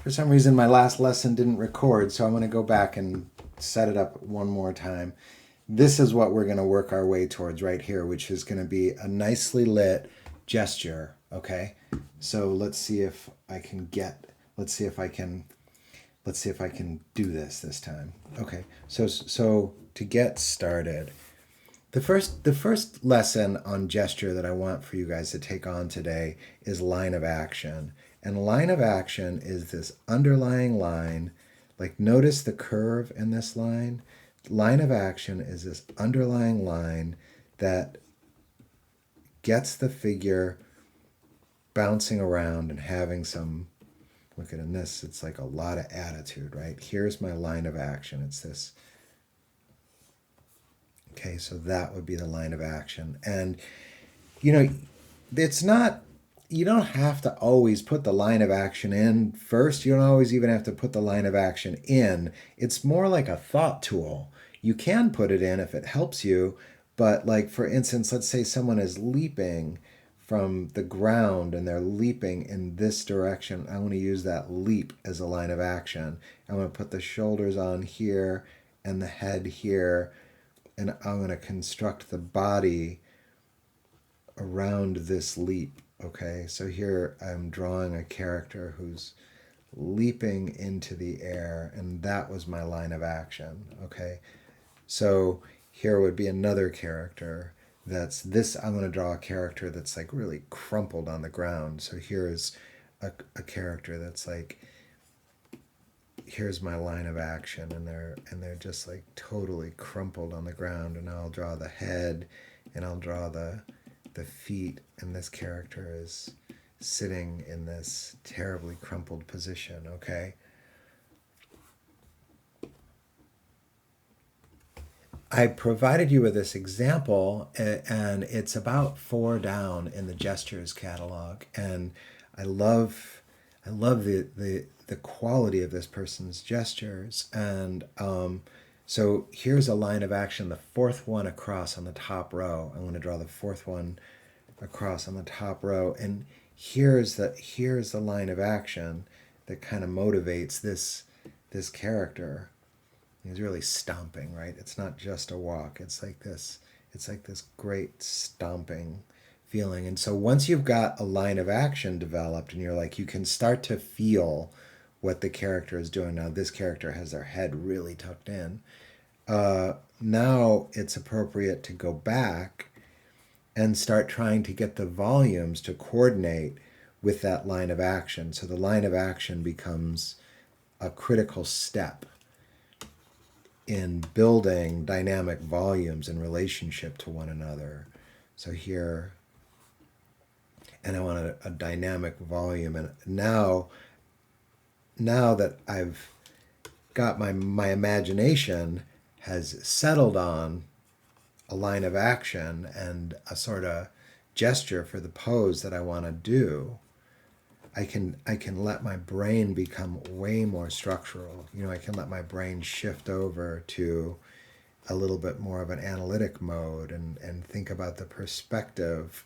For some reason, my last lesson didn't record, so I'm going to go back and set it up one more time. This is what we're going to work our way towards right here, which is going to be a nicely lit gesture, okay? So let's see if I can do this time. Okay, so to get started, the first lesson on gesture that I want for you guys to take on today is line of action. And line of action is this underlying line. Like, notice the curve in this line. Line of action is this underlying line that gets the figure bouncing around and having some, look at in this, it's like a lot of attitude, right? Here's my line of action. It's this. Okay, so that would be the line of action. And, you know, it's not, you don't have to always put the line of action in first. You don't always even have to put the line of action in. It's more like a thought tool. You can put it in if it helps you, but like, for instance, let's say someone is leaping from the ground and they're leaping in this direction. I want to use that leap as a line of action. I want to put the shoulders on here and the head here, and I'm going to construct the body around this leap. Okay, so here I'm drawing a character who's leaping into the air, and that was my line of action. Okay, so here would be another character that's this. I'm going to draw a character that's like really crumpled on the ground. So here's a character that's like, here's my line of action, and they're just like totally crumpled on the ground. And I'll draw the head, and I'll draw the feet, and this character is sitting in this terribly crumpled position. Okay, I provided you with this example, and it's about 4 down in the gestures catalog, and I love the quality of this person's gestures. And so here's a line of action, the fourth one across on the top row. I'm going to draw the fourth one across on the top row, and here's the line of action that kind of motivates this character. He's really stomping, right? It's not just a walk. It's like this great stomping feeling. And so once you've got a line of action developed, and you're like, you can start to feel what the character is doing. Now this character has their head really tucked in. Now it's appropriate to go back and start trying to get the volumes to coordinate with that line of action. So the line of action becomes a critical step in building dynamic volumes in relationship to one another. So here, and I want a dynamic volume. And now that I've got my imagination has settled on a line of action and a sort of gesture for the pose that I want to do, I can let my brain become way more structural. I can let my brain shift over to a little bit more of an analytic mode, and think about the perspective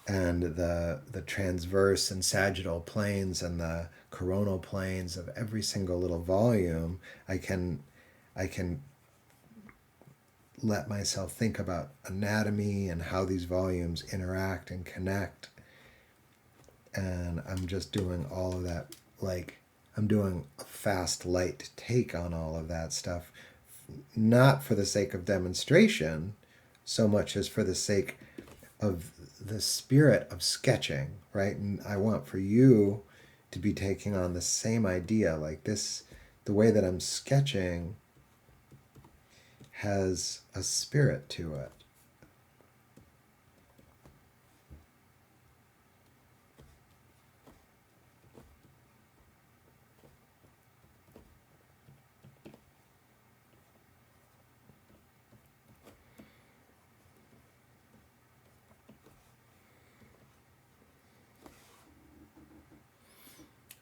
and the transverse and sagittal planes and the coronal planes of every single little volume. I can let myself think about anatomy and how these volumes interact and connect. And I'm just doing all of that, like I'm doing a fast, light take on all of that stuff, not for the sake of demonstration so much as for the sake of the spirit of sketching, right? And I want for you to be taking on the same idea, like this, the way that I'm sketching has a spirit to it.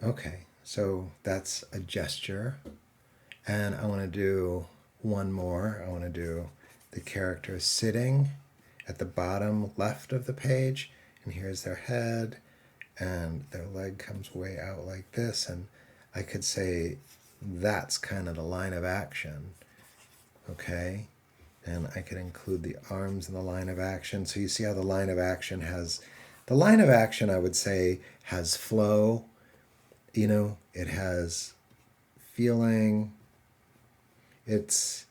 Okay, so that's a gesture. And I want to do one more. I want to do the character sitting at the bottom left of the page. And here's their head, and their leg comes way out like this. And I could say that's kind of the line of action, okay? And I could include the arms in the line of action. So you see how the line of action has, the line of action, I would say, has flow, it has feeling. It's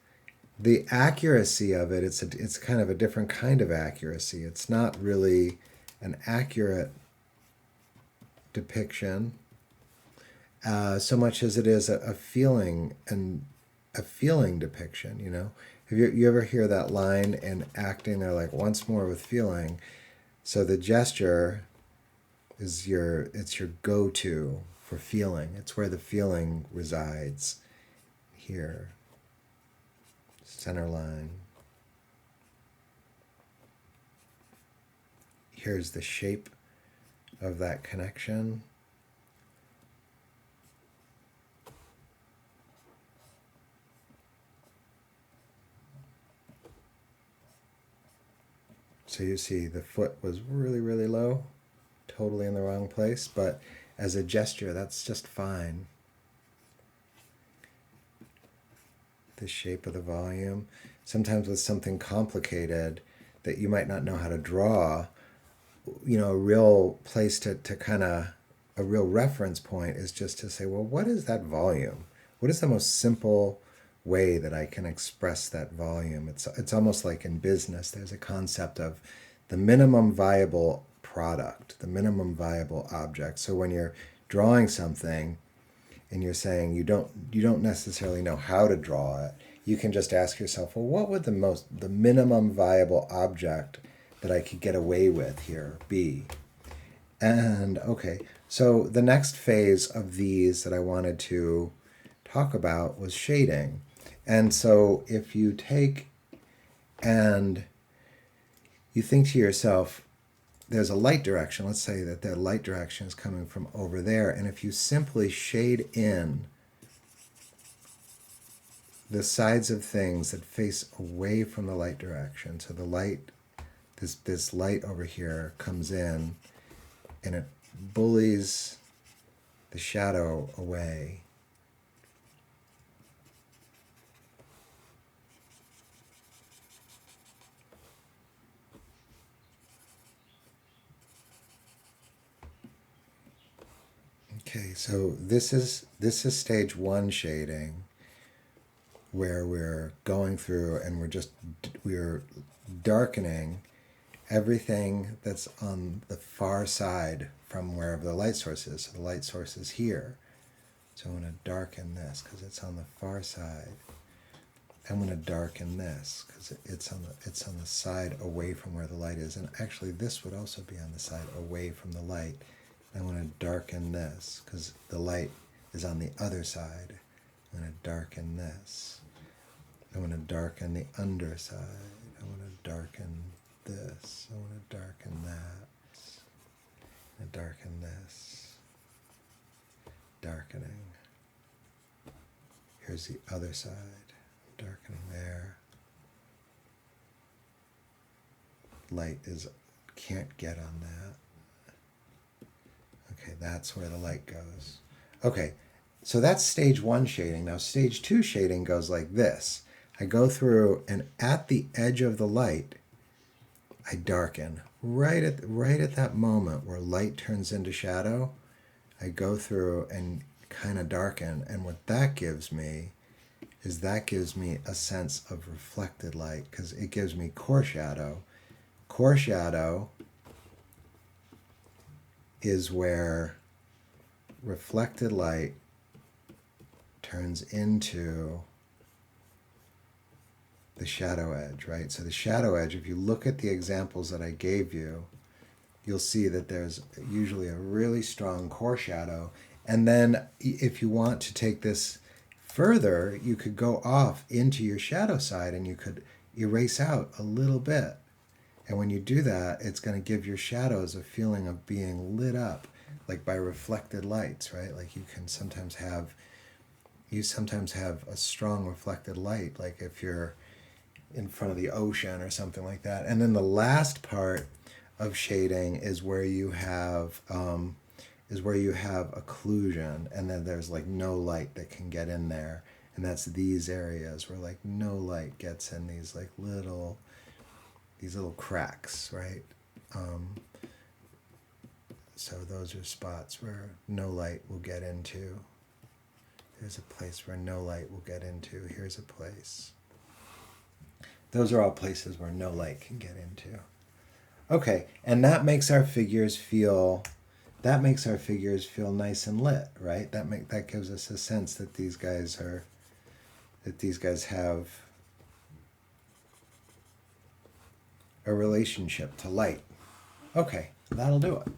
the accuracy of it. It's kind of a different kind of accuracy. It's not really an accurate depiction so much as it is a feeling and a feeling depiction. Have you ever hear that line in acting? They're like, once more with feeling. So the gesture is your go-to for feeling. It's where the feeling resides. Here, center line. Here's the shape of that connection. So you see the foot was really, really low, totally in the wrong place, but as a gesture, that's just fine. The shape of the volume. Sometimes with something complicated that you might not know how to draw, a real place to kind of, a real reference point is just to say, well, what is that volume? What is the most simple way that I can express that volume? It's almost like in business, there's a concept of the minimum viable product, the minimum viable object. So when you're drawing something and you're saying you don't necessarily know how to draw it, you can just ask yourself, well, what would the minimum viable object that I could get away with here be? And okay, so the next phase of these that I wanted to talk about was shading. And so if you take and you think to yourself, there's a light direction. Let's say that the light direction is coming from over there. And if you simply shade in the sides of things that face away from the light direction, so the light, this light over here comes in and it bullies the shadow away. Okay, so this is stage one shading, where we're going through and we're darkening everything that's on the far side from wherever the light source is. So the light source is here. So I'm going to darken this because it's on the far side. I'm going to darken this because it's on the side away from where the light is. And actually this would also be on the side away from the light. I'm going to darken this because the light is on the other side. I'm going to darken this. I'm going to darken the underside. I'm going to darken this. I want to darken that. I'm going to darken this. Darkening. Here's the other side. Darkening there. Light can't get on that. Okay, that's where the light goes. Okay, so that's stage one shading. Now stage two shading goes like this. I go through and at the edge of the light, I darken. Right at that moment where light turns into shadow, I go through and kind of darken. And what that gives me is a sense of reflected light because it gives me core shadow. Core shadow is where reflected light turns into the shadow edge, right? So the shadow edge, if you look at the examples that I gave you, you'll see that there's usually a really strong core shadow. And then if you want to take this further, you could go off into your shadow side and you could erase out a little bit. And when you do that, it's going to give your shadows a feeling of being lit up, like by reflected lights, right? Like you sometimes have a strong reflected light, like if you're in front of the ocean or something like that. And then the last part of shading is where you have is where you have occlusion, and then there's like no light that can get in there, and that's these areas where like no light gets in these like these little cracks, right? So those are spots where no light will get into. There's a place where no light will get into. Here's a place. Those are all places where no light can get into. Okay, and that makes our figures feel nice and lit, right? That gives us a sense that these guys have a relationship to light. Okay, that'll do it.